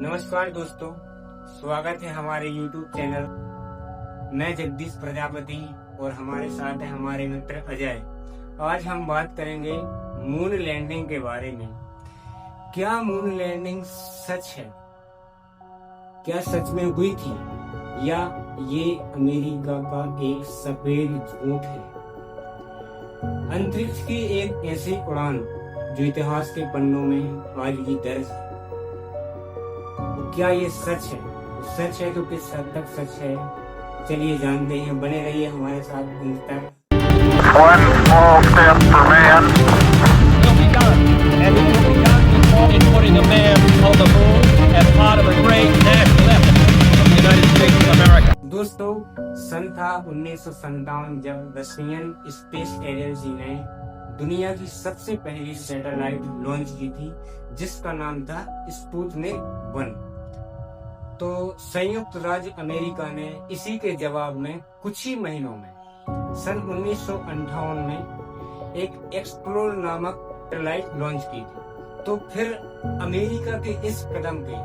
नमस्कार दोस्तों, स्वागत है हमारे YouTube चैनल। मैं जगदीश प्रजापति और हमारे साथ है हमारे मित्र अजय। आज हम बात करेंगे मून लैंडिंग के बारे में। क्या मून लैंडिंग सच है? क्या सच में हुई थी या ये अमेरिका का एक सफेद झूठ है? अंतरिक्ष की एक ऐसी उड़ान जो इतिहास के पन्नों में आज भी दर्ज है। क्या ये सच है? सच है तो किस हद तक सच है, चलिए जानते हैं। बने रहिए हमारे साथ अंत तक। One small step for man. Will be done, and it will be done in putting a man on the moon as part of a great national effort of the United States of America. दोस्तों, सन था 1957 जब Russian space agency ने दुनिया की सबसे पहली satellite launch की थी, जिसका नाम था स्पुतनिक 1। तो संयुक्त राज्य अमेरिका ने इसी के जवाब में कुछ ही महीनों में सन 1958 में एक एक्सप्लोरर नामक सैटेलाइट लॉन्च की थी। तो फिर अमेरिका के इस कदम के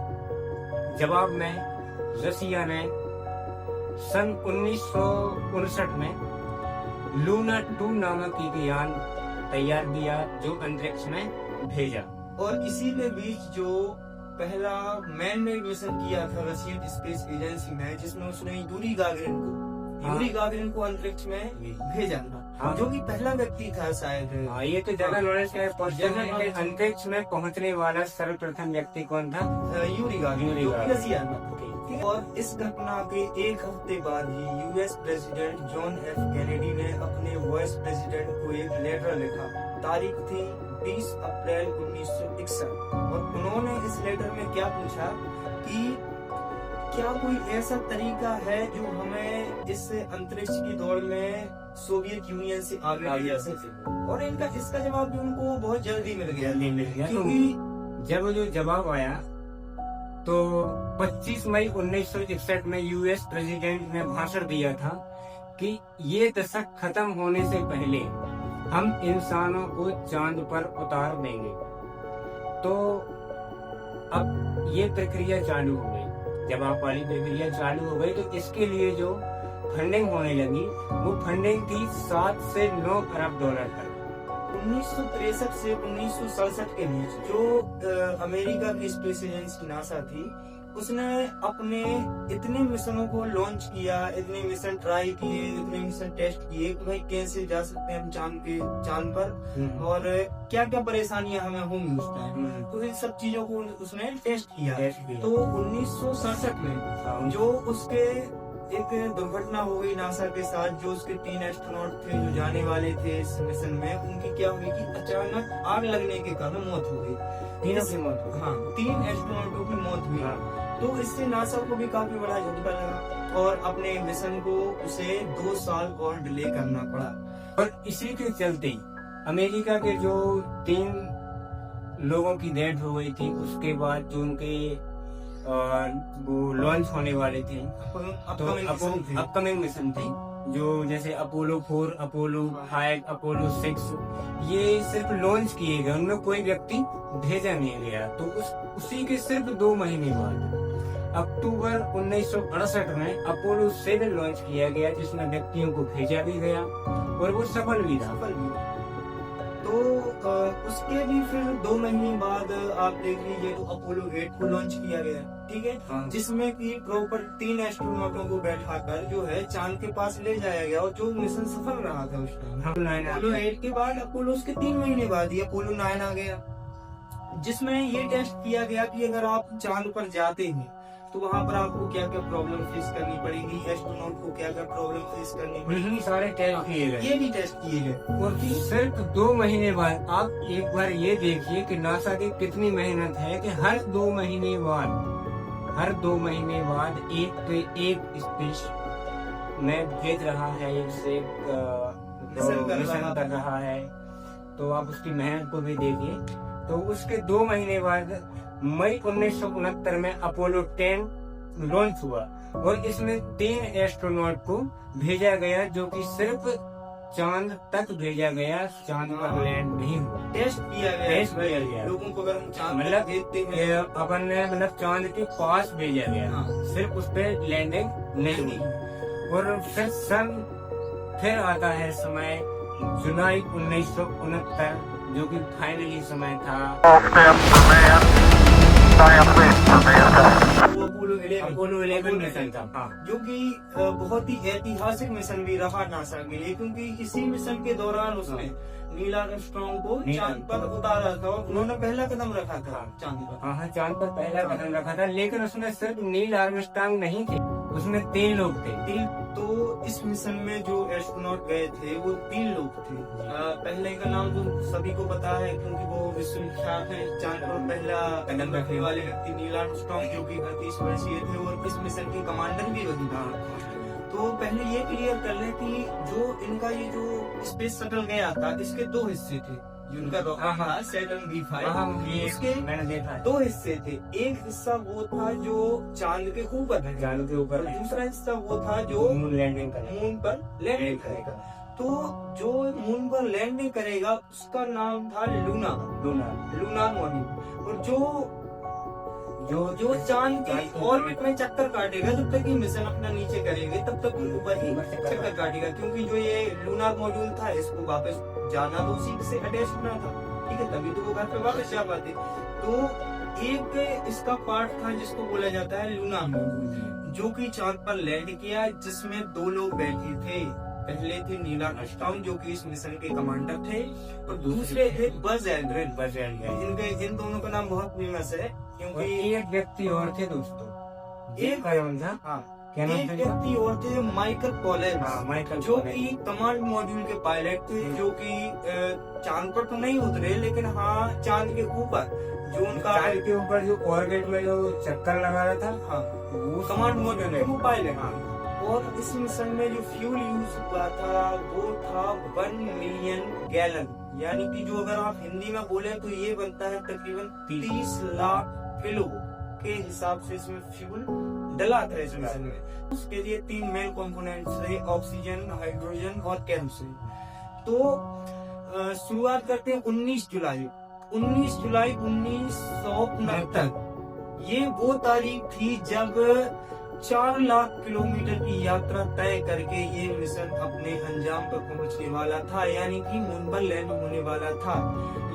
जवाब में रसिया ने सन 1959 में लूना 2 नामक एक यान तैयार किया जो अंतरिक्ष में भेजा। और इसी के बीच जो पहला मैन मेड मिशन किया था रशियन स्पेस एजेंसी ने, जिसमें उसने यूरी गागरिन को अंतरिक्ष में भेजा था, जो कि पहला व्यक्ति था शायद। ये तो जनरल नॉलेज है। अंतरिक्ष में पहुंचने वाला सर्वप्रथम व्यक्ति कौन था? यूरी गागरिन, जो कि रसिया में था। और इस घटना के एक हफ्ते बाद ही US president John F Kennedy ने अपने वाइस प्रेसिडेंट को एक लेटर लिखा। तारीख थी 20 अप्रैल 1961 और उन्होंने इस लेटर में क्या पूछा कि क्या कोई ऐसा तरीका है जो हमें इस अंतरिक्ष की दौड़ में सोवियत यूनियन से आगे ले जा सके। और इसका जवाब भी उनको बहुत जल्दी मिल गया, क्योंकि जब जो जवाब आया तो 25 मई 1961 में यूएस प्रेसिडेंट ने भाषण दिया था कि ये दशक खत्म होने से पहले हम इंसानों को चांद पर उतार देंगे। तो अब ये प्रक्रिया चालू हो गई। जब आप वाली प्रक्रिया चालू हो गई तो इसके लिए जो फंडिंग होने लगी वो फंडिंग थी 7 से 9 अरब डॉलर तक। 1963 से 1967 के बीच जो अमेरिका की स्पेस एजेंसी नासा थी, उसने अपने इतने मिशनों को लॉन्च किया, इतने मिशन ट्राई किए, इतने मिशन टेस्ट किए कि भाई कैसे जा सकते हैं हम चांद पर और क्या क्या परेशानियां हमें होंगी उस टाइम। तो इन सब चीजों को उसने टेस्ट किया। तो 1967 में जो उसके एक दुर्घटना हो गई नासा के साथ, जो उसके 3 एस्ट्रोनॉट थे जो जाने वाले थे इस मिशन में, उनकी क्या हुई कि अचानक आग लगने के कारण मौत हो गई। तीनों की मौत हुई। हाँ, 3 एस्ट्रोनॉटों की मौत हुई। तो इससे नासा को भी काफी बड़ा झटका लगा और अपने मिशन को उसे 2 साल और डिले करना पड़ा। और इसी के चलते अमेरिका के जो 3 लोगों की डेथ हो गई थी, उसके बाद जो उनके वो लॉन्च होने वाले थे तो अपकमिंग मिशन थे, जो जैसे अपोलो 4, अपोलो 5, अपोलो 6, ये सिर्फ लॉन्च किए गए, उनमें कोई व्यक्ति भेजा नहीं गया। तो उसी के सिर्फ 2 महीने बाद अक्टूबर 1968 में अपोलो 7 लॉन्च किया गया, जिसमें व्यक्तियों को भेजा भी गया और वो सफल भी था। तो उसके भी फिर 2 महीने बाद आप देख लीजिए तो अपोलो 8 को लॉन्च किया गया, ठीक है, जिसमें कि प्रॉपर 3 एस्ट्रोनॉटों को बैठाकर जो है चांद के पास ले जाया गया और जो मिशन सफल रहा था उस टाइम। अपोलो 8 के बाद अपोलो उसके 3 महीने बाद ही अपोलो 9 आ गया, जिसमें ये टेस्ट किया गया कि अगर आप चांद पर जाते हैं तो वहाँ पर आपको क्या क्या प्रॉब्लम फेस करनी पड़ेगी, एस्ट्रोनॉट को क्या क्या प्रॉब्लम फेस करनी पड़ेगी, सारे टेस्ट किए गए। ये भी टेस्ट किए गए। और सिर्फ 2 महीने बाद आप एक बार ये देखिए कि नासा की कितनी मेहनत है कि हर 2 महीने बाद एक स्पेस में भेज रहा है, एक से मिशन कर रहा है। तो आप उसकी मेहनत को भी देखिए। तो उसके 2 महीने बाद मई 1969 में अपोलो 10 लॉन्च हुआ और इसमें 3 एस्ट्रोनॉट को भेजा गया, जो कि सिर्फ चांद तक भेजा गया, चांद पर लैंड नहीं हुआ। टेस्ट किया गया, टेस्ट किया गया। लोगों को अगर हम चांद मतलब देखते ये हैं अपन ने मतलब चांद के पास भेजा गया, हाँ। सिर्फ उस पे लैंडिंग नहीं हुई। और फिर आता है समय जुलाई 1969, जो कि फाइनली समय था Full steps for man. Giant leap for mankind. वो अपोलो 11 मिशन था। हाँ। जो कि बहुत ही ऐतिहासिक मिशन भी रहा नासा के लिए, क्योंकि इसी मिशन के दौरान उसने नील आर्मस्ट्रांग को चांद पर उतारा था और उन्होंने पहला कदम रखा था चांद पर। हाँ, चांद पर पहला कदम रखा था, लेकिन उसमें सिर्फ नील आर्मस्ट्रांग नहीं थे, उसमें 3 लोग थे। तो इस मिशन में जो एस्ट्रोनॉट गए थे वो 3 लोग थे। पहले का नाम तो सभी को पता है, क्योंकि वो विश्वविख्यात है, चांद पर पहला कदम रखने वाले व्यक्ति नील आर्मस्ट्रांग, जो कि 38 वर्षीय थे और इस मिशन के कमांडर भी वही था। तो पहले ये क्लियर कर ले कि जो इनका ये जो स्पेस शटल गया था, इसके 2 हिस्से थे। जो इनका रॉकेट था सैटर्न V5, उसके मैंने देखा है। 2 हिस्से थे। एक हिस्सा वो था जो चांद के ऊपर है, चांद के ऊपर, और दूसरा हिस्सा वो था जो मून लैंडिंग करेगा। मून पर लैंडिंग करेगा। तो जो मून पर लैंडिंग करेगा उसका नाम था लूना मॉड्यूल। और जो चांद के ऑर्बिट में चक्कर काटेगा, जब तक ये मिशन अपना नीचे करेंगे तब तक ऊपर ही चक्कर काटेगा, क्योंकि जो ये लूनार मॉड्यूल था इसको वापस जाना तो उसी से अटैच होना था, ठीक है, तभी तो वो घर पे वापस जा पाते। तो एक इसका पार्ट था जिसको बोला जाता है लूनार मॉड्यूल, जो कि चांद पर लैंड किया, जिसमें 2 लोग बैठे थे। पहले थे नील आर्मस्ट्रांग, जो कि इस मिशन के कमांडर थे, और दूसरे थे बज एल्ड्रिन। इन दोनों का नाम बहुत फेमस है, क्योंकि एक व्यक्ति और थे दोस्तों, एक का नाम था, हाँ, क्या नाम एक था? व्यक्ति और थे माइकल कॉलिंस, जो कि कमांड मॉड्यूल के पायलट थे, जो कि चांद पर तो नहीं उतरे, लेकिन हाँ चांद के ऊपर जो उनका चांद के ऊपर जो ऑर्बिट में जो चक्कर लगा रहा था, हाँ वो कमांड मॉड्यूल है, वो पायलट। हाँ। और इस मिशन में जो फ्यूल यूज हुआ था वो था 1 मिलियन गैलन, यानी कि जो अगर आप हिंदी में बोले तो ये बनता है तकरीबन 30 लाख किलो के हिसाब से इसमें फ्यूल डला था इस मिशन में। उसके लिए 3 मेन कंपोनेंट्स थे, ऑक्सीजन, हाइड्रोजन और केरोसिन। तो शुरुआत करते हैं 19 जुलाई 1969। ये वो तारीख थी जब 4 लाख किलोमीटर की यात्रा तय करके ये मिशन अपने अंजाम पर पहुंचने वाला था, यानी कि मून पर लैंड होने वाला था।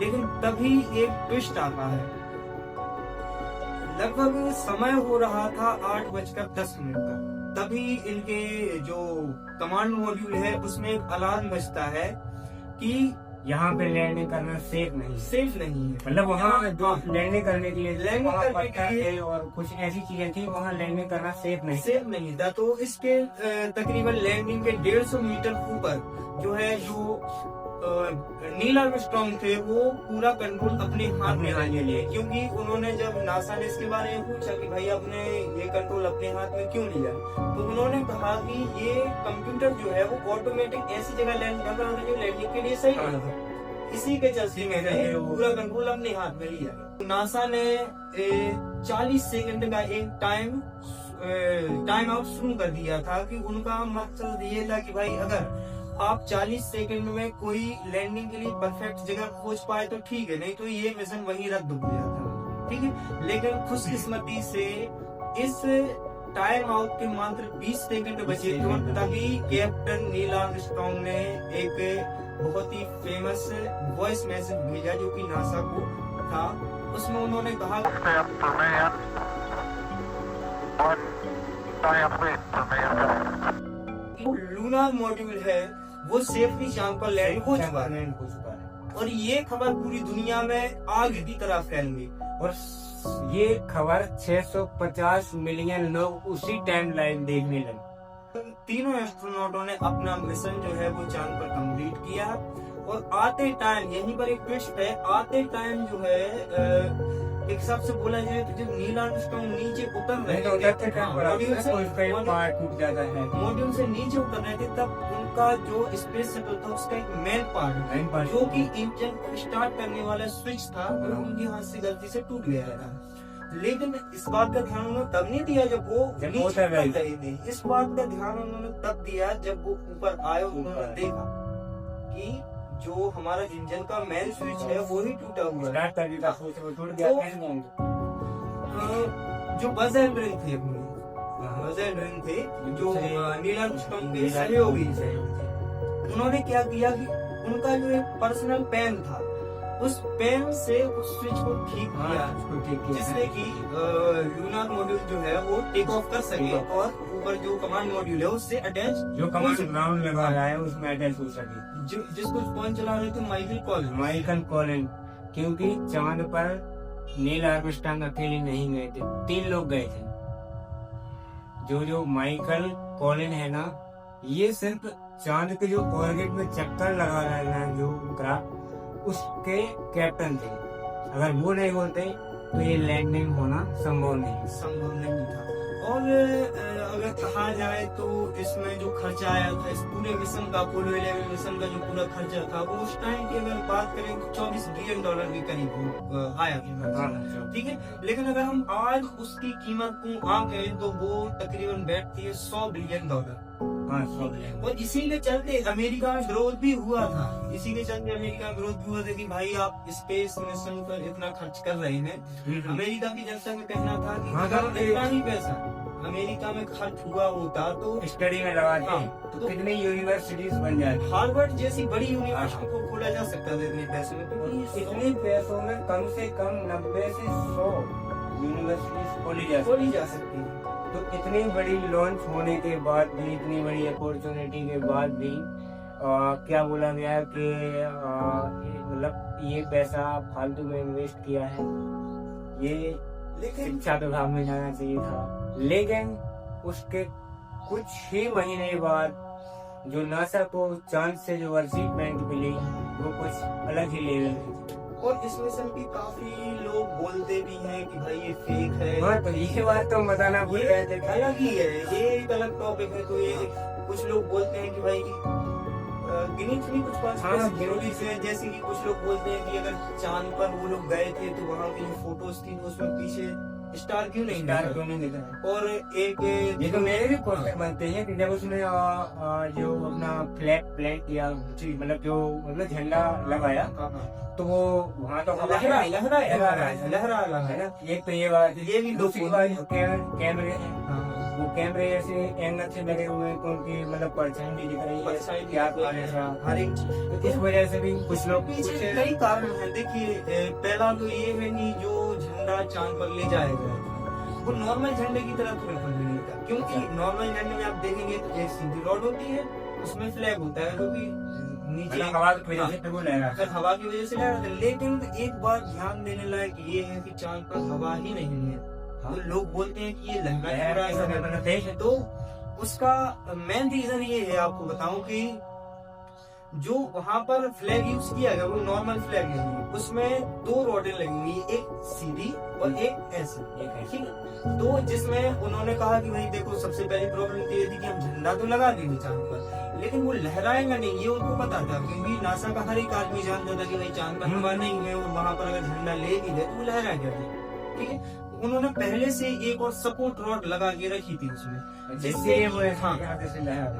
लेकिन तभी एक ट्विस्ट आता है। लगभग समय हो रहा था 8:10 का, तभी इनके जो कमांड मॉड्यूल है उसमें एक अलार्म बजता है कि यहाँ पे लैंडिंग करना सेफ नहीं है। मतलब वहाँ जो लैंडिंग करने के लिए लैंडिंग करने के लिए और कुछ ऐसी चीजें थी, वहाँ लैंडिंग करना सेफ नहीं था। तो इसके तकरीबन लैंडिंग के 150 मीटर ऊपर जो है जो नील आर्मस्ट्रांग थे वो पूरा कंट्रोल अपने हाथ में लेने लिए, क्योंकि उन्होंने जब नासा ने इसके बारे में पूछा कि भाई आपने ये कंट्रोल अपने हाथ में क्यों लिया, तो उन्होंने कहा कि ये कंप्यूटर जो है वो ऑटोमेटिक ऐसी जगह लैंड कर रहा था जो लैंडिंग के लिए सही था, इसी के चलते मैंने पूरा कंट्रोल अपने हाथ में लिया। नासा ने 40 सेकंड का एक टाइम आउट शुरू कर दिया था, कि उनका मकसद ये था कि भाई अगर आप 40 सेकंड में कोई लैंडिंग के लिए परफेक्ट जगह खोज पाए तो ठीक है, नहीं तो ये मिशन वहीं रद्द हो जाता, ठीक है। लेकिन खुशकिस्मती से इस टाइम आउट के मात्र 20 सेकंड बचे थे, तभी कैप्टन नील आर्मस्ट्रांग ने एक बहुत ही फेमस वॉइस मैसेज भेजा जो कि नासा को था। उसमें उन्होंने कहा, Steps for man. 1 giant leap for mankind. Lunar module है वो सेफली चांद पर लैंड हो चुका है, और ये खबर पूरी दुनिया में आग की तरह फैल गई। और ये खबर 650 मिलियन लोग उसी टाइम लाइव देखने लगे। तीनों एस्ट्रोनॉटों ने अपना मिशन जो है वो चांद पर कंप्लीट किया, और आते टाइम यहीं पर एक ट्विस्ट है, आते टाइम जो है एक हिसाब से बोला जाए तो जब नील आर्मस्ट्रांग नीचे उतर रहे थे, मॉड्यूल से नीचे उतर रहे थे, तब उनका जो स्पेस शटल था उसका एक मेन पार्ट जो कि इंजन को स्टार्ट करने वाला स्विच था वो उनके हाथ से गलती से टूट गया था। लेकिन इस बात का ध्यान उन्होंने तब नहीं दिया जब वो नीचे उतर रहे थे, इस बात का ध्यान उन्होंने तब दिया जब वो ऊपर आए और उन्होंने देखा कि जो हमारा इंजन का मेन स्विच है वो ही टूटा हुआ है। स्टार्ट कर दिया स्विच वो टूट गया, तो- कैसे बंद? जो बज एल्ड्रिन थे अपने, बज एल्ड्रिन थे जो नील आर्मस्ट्रांग के सहयोगी थे, उन्होंने क्या किया कि उनका जो एक पर्सनल पेन था, उस पेन से उस स्विच को ठीक किया, उसको ठीक किया। जिससे कि लूनार मॉड्यूल जो है वो टेक ऑफ कर सके और ऊपर जो कमांड मॉड्यूल है उससे अटैच, जो कमांड ग्राउंड लगा रहा है उसमें अटैच हो सके। जिसको कौन चला रहे थे, माइकल कॉलिन। माइकल कॉलिन, क्योंकि चांद पर नील आर्मस्ट्रांग अकेले नहीं गए थे, 3 लोग गए थे। जो माइकल कॉलिन है ना, ये सिर्फ चांद के जो ऑर्बिट में चक्कर लगा रहा है ना जो क्राफ्ट, उसके कैप्टन थे। अगर वो नहीं होते तो ये लैंडिंग होना संभव नहीं था। और अगर कहा जाए तो इसमें जो खर्चा आया था इस पूरे मिशन का, अपोलो 11 मिशन का जो पूरा खर्चा था वो उस टाइम की अगर बात करें तो $24 बिलियन के करीब आया था, ठीक है। लेकिन अगर हम आज उसकी कीमत को आंकें तो वो तकरीबन बैठती है $100 बिलियन। और इसी के चलते अमेरिका में ग्रोथ भी हुआ था, इसी के चलते अमेरिका में ग्रोथ भी हुआ था कि भाई आप स्पेस मिशन पर इतना खर्च कर रहे हैं। अमेरिका की जनता का कहना था कि अगर इतना ही पैसा अमेरिका में खर्च हुआ होता तो स्टडी में लगाते हाँ, तो कितनी यूनिवर्सिटीज बन जाती। हार्वर्ड जैसी बड़ी यूनिवर्सिटी को खोला जा सकता था इतने पैसों में, क्योंकि इतने पैसों में कम से कम 90 से 100 यूनिवर्सिटीज खोली जा सकती है। तो इतनी बड़ी लॉन्च होने के बाद भी, इतनी बड़ी अपॉर्चुनिटी के बाद भी क्या बोला गया कि मतलब ये पैसा फालतू में इन्वेस्ट किया है, ये लेकिन शिक्षा विभाग में जाना चाहिए था। लेकिन उसके कुछ ही महीने बाद जो नासा को चांद से जो अचीवमेंट मिली वो कुछ अलग ही लेवल की। और इस मिशन की काफी लोग बोलते भी हैं कि भाई ये फेक है। हाँ, तो ये बात तो बताना भूल गए थे। अलग ही है, ये एक अलग टॉपिक है। तो ये कुछ लोग बोलते हैं कि भाई गिनी चुनी कुछ कॉन्स्पिरेसी से, जैसे कि कुछ लोग बोलते हैं कि अगर चांद पर वो लोग गए थे तो वहाँ की जो फोटोज थी उसमें पीछे स्टार क्यों नहीं दिखा। और एक ये तो मेरे भी क्वेश्चन बनते हैं कि जब उसने जो अपना फ्लैग प्लांट किया, मतलब जो मतलब झंडा लगाया तो वो वहाँ तो लहरा है ना। एक तो ये बात, ये भी दूसरी बात कैमरे वो कैमरे ऐसे एंगल से लगे हुए हैं तो उनकी मतलब परछाई भी दिख रही है, क्या हर एक चीज। इस वजह से भी कुछ लोग पीछे कई कारण है। देखिए पहला तो ये है कि जो झंडा चांद पर ले जाया गया वो नॉर्मल झंडे की तरह तो बिल्कुल नहीं था, क्योंकि नॉर्मल झंडे में आप देखेंगे तो एक सीधी रॉड होती है, उसमें फ्लैग होता है जो कि नीचे हवा की वजह से वो लहरा। फिर हवा की वजह से लहरा था। लेकिन एक बात ध्यान देने लायक ये है कि चांद पर हवा ही नहीं है। तो लोग बोलते हैं कि ये लहरा है, तो उसका मेन रीजन ये है, आपको बताऊं कि जो वहाँ पर फ्लैग यूज किया गया वो नॉर्मल फ्लैग नहीं है, उसमें 2 रॉडें लगी हुई, एक सीधी और एक ऐसी, ठीक है। तो जिसमें उन्होंने कहा कि भाई देखो सबसे पहली प्रॉब्लम ये थी कि हम झंडा तो लगा देंगे चांद पर, लेकिन वो लहराएगा नहीं, ये उनको पता था, क्योंकि नासा का हर एक आदमी जानता था कि भाई चांद पर हवा नहीं है और वहाँ पर अगर झंडा ले भी गए तो वो लहरा गया, ठीक है। उन्होंने पहले से एक और सपोर्ट रॉड लगा के रखी थी उसमें, जिससे वो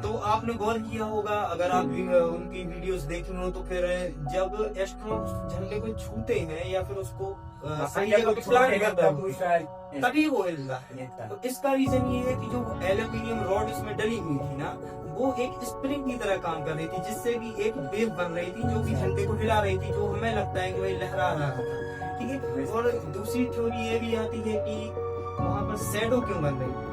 तो आपने गौर किया होगा, अगर आप उनकी वीडियोस देखे हो तो फिर जब एस्ट्रोनॉट झंडे को छूते हैं या फिर उसको सही जगह प्लांट करता है तभी वो हिलता है। तो इसका रीजन ये है कि जो एल्यूमिनियम रॉड इसमें डली हुई थी ना, वो एक स्प्रिंग की तरह काम कर रही थी, जिससे कि एक वेव बन रही थी जो कि झंडे को हिला रही थी, जो हमें लगता है कि भाई लहरा रहा था, ठीक है। और दूसरी थ्योरी ये भी आती है कि वहाँ पर शैडो क्यों बन रही थी,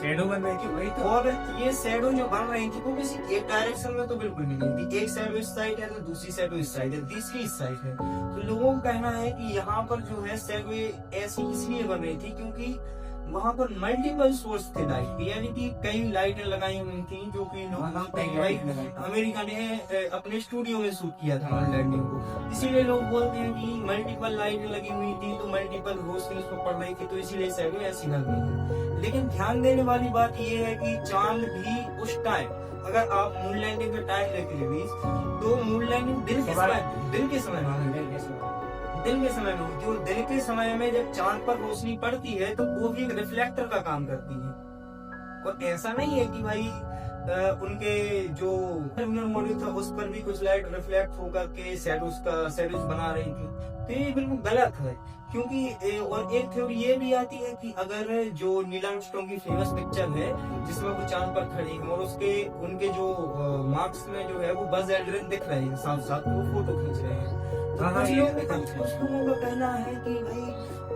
शैडो बन रही थी, वही तो। और ये शैडो जो बन रही थी वो किसी एक डायरेक्शन में तो बिल्कुल नहीं थी, एक साइड इस साइड है तो दूसरी साइड इस साइड है, तीसरी इस साइड है। तो लोगों का कहना है कि यहाँ पर जो है शैडो ऐसी इसलिए बन रही थी क्योंकि वहाँ पर मल्टीपल सोर्स थे लाइट की, यानी कि कई लाइटें लगाई हुई थी जो कि अमेरिका ने अपने स्टूडियो में शूट किया था लैंडिंग को, इसीलिए लोग बोलते हैं कि मल्टीपल लाइटें लगी हुई थी तो मल्टीपल रोशनी उस पर पड़ रही थी, तो इसीलिए शैडो ऐसी लग रही थी। लेकिन ध्यान देने वाली बात यह है कि चांद भी उस टाइम, अगर आप मून लैंडिंग का टाइम लेके तो मून लैंडिंग दिन के समय में होती है, और दिन के समय में जब चांद पर रोशनी पड़ती है तो वो भी एक रिफ्लेक्टर का काम करती है। और ऐसा नहीं है कि भाई उनके जो लूनर मॉड्यूल था उस पर भी कुछ लाइट रिफ्लेक्ट होकर के शैडोज बना रही थी। तो ये बिल्कुल गलत है, क्योंकि और एक थ्योरी ये भी आती है कि अगर जो नील आर्मस्ट्रांग की फेमस पिक्चर है जिसमें वो चांद पर खड़ी है और उसके उनके जो मार्क्स में जो है वो बज एल्ड्रिन दिख रहे हैं साथ साथ, वो फोटो खींच रहे हैं। तो कुछ लोगों का कहना है कि भाई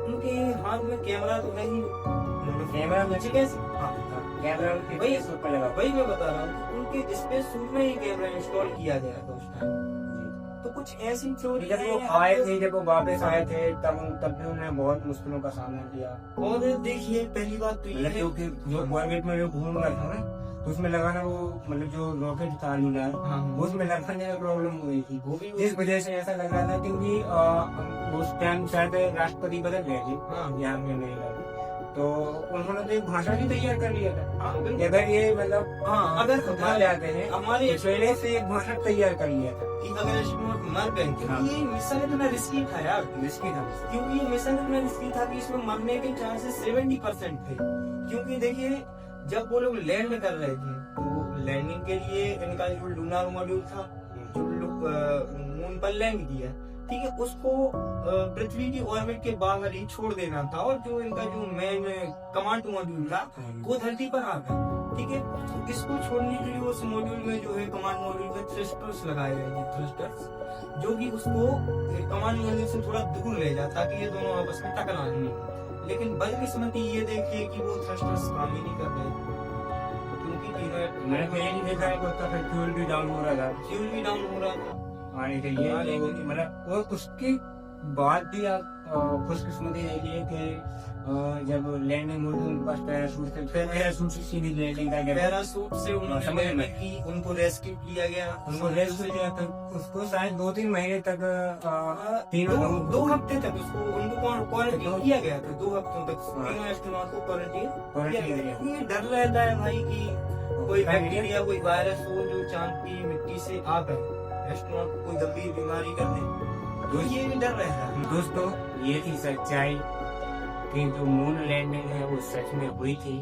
उनके हाथ में कैमरा तो नहीं, कैमरा में कैसे कैमरा वही वही मैं बता रहा हूँ, उनके स्पेस सूट में ही कैमरा इंस्टॉल किया गया था उस टाइम। तो कुछ ऐसी थ्योरी जब वो आए थे, जब वो वापस आए थे तब भी उन्होंने बहुत मुश्किलों का सामना किया। और देखिए पहली बात तो ये है क्योंकि जो ऑर्बिट में जो घूम रहा था ना, तो उसमें लगाना वो मतलब जो रॉकेट था लूनर, उसमें लगाने में प्रॉब्लम हुई थी, जिस वजह से ऐसा लग रहा था क्योंकि उस टाइम शायद राष्ट्रपति बदल गए थे यहाँ में नहीं, तो उन्होंने तो एक भाषण भी तैयार कर लिया था। अगर ये मतलब अगर उठा जाते हैं हमारे तो पहले से एक भाषण तैयार कर लिया था कि अगर एस्ट्रोनॉट मर गए, क्योंकि ये मिशन इतना रिस्की था यार, रिस्की था, क्योंकि ये मिशन इतना रिस्की था कि इसमें मरने के चांसेस 70% थे। क्योंकि देखिए जब वो लोग लैंड कर रहे थे तो लैंडिंग के लिए इनका जो लूनर मॉड्यूल था जो मून पर लैंड किया, ठीक है, उसको पृथ्वी की ऑर्बिट के बाहर ही छोड़ देना था, और जो इनका जो मेन कमांड मॉड्यूल था वो धरती पर आ गया, ठीक है। तो इसको छोड़ने के लिए उस मॉड्यूल में जो है कमांड मॉड्यूल में थ्रस्टर्स लगाए गए थे, थ्रस्टर्स जो कि उसको कमांड मॉड्यूल से थोड़ा दूर ले जाता ताकि ये दोनों आपस में टकरा नहीं। लेकिन बदकिस्मती ये देखिए कि वो थ्रस्टर्स काम ही नहीं कर रहे, क्योंकि मैंने तो ये नहीं देखा है कि फ्यूल भी डाउन हो रहा था, फ्यूल भी डाउन हो रहा था आने के लिए, मतलब और उसके बाद भी आप खुशकिस्मती देखिए कि जब लैंडिंग हुई उनके पास पैराशूट से सीधी लैंडिंग का गया, पैराशूट से उन्होंने की उनको रेस्क्यू किया गया, उनको रेस्क्यू किया था, उसको शायद 2-3 महीने तक 2 हफ्ते तक उसको उनको क्वारंटीन किया गया था, 2 हफ्तों तक तीनों एस्ट्रोनॉट को क्वारंटीन किया गया। ये डर रहता है भाई कि कोई बैक्टीरिया कोई वायरस हो जो चांद की मिट्टी से आ गए, एस्ट्रोनॉट को कोई गंभीर बीमारी कर दे, तो ये भी डर रहता है। दोस्तों ये थी सच्चाई कि जो मून लैंडिंग है वो सच में हुई थी,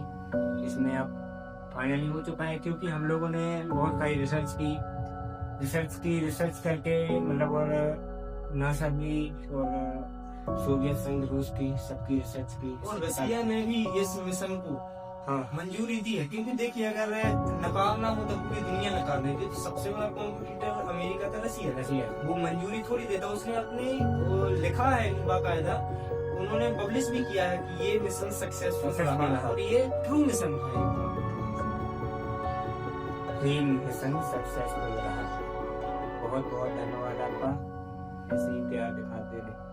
इसमें अब फाइनली हो चुका है, क्योंकि हम लोगों ने बहुत सारी रिसर्च करके मतलब, और नासा भी और सोवियत संघ रूस की सबकी रिसर्च की, और रसिया ने भी इस मिशन को मंजूरी दी है, क्योंकि देखिए अगर नकारना हो तो पूरी दुनिया नकार देती, तो सबसे बड़ा कॉम्पिटिटर अमेरिका का रसिया, वो मंजूरी थोड़ी देता, उसने अपने लिखा है बाकायदा, उन्होंने पब्लिश भी किया है कि ये मिशन सक्सेसफुल रहा और ये ट्रू मिशन था, मिशन सक्सेसफुल रहा। बहुत बहुत धन्यवाद आपका, ऐसे ही प्यार दिखाते रहे।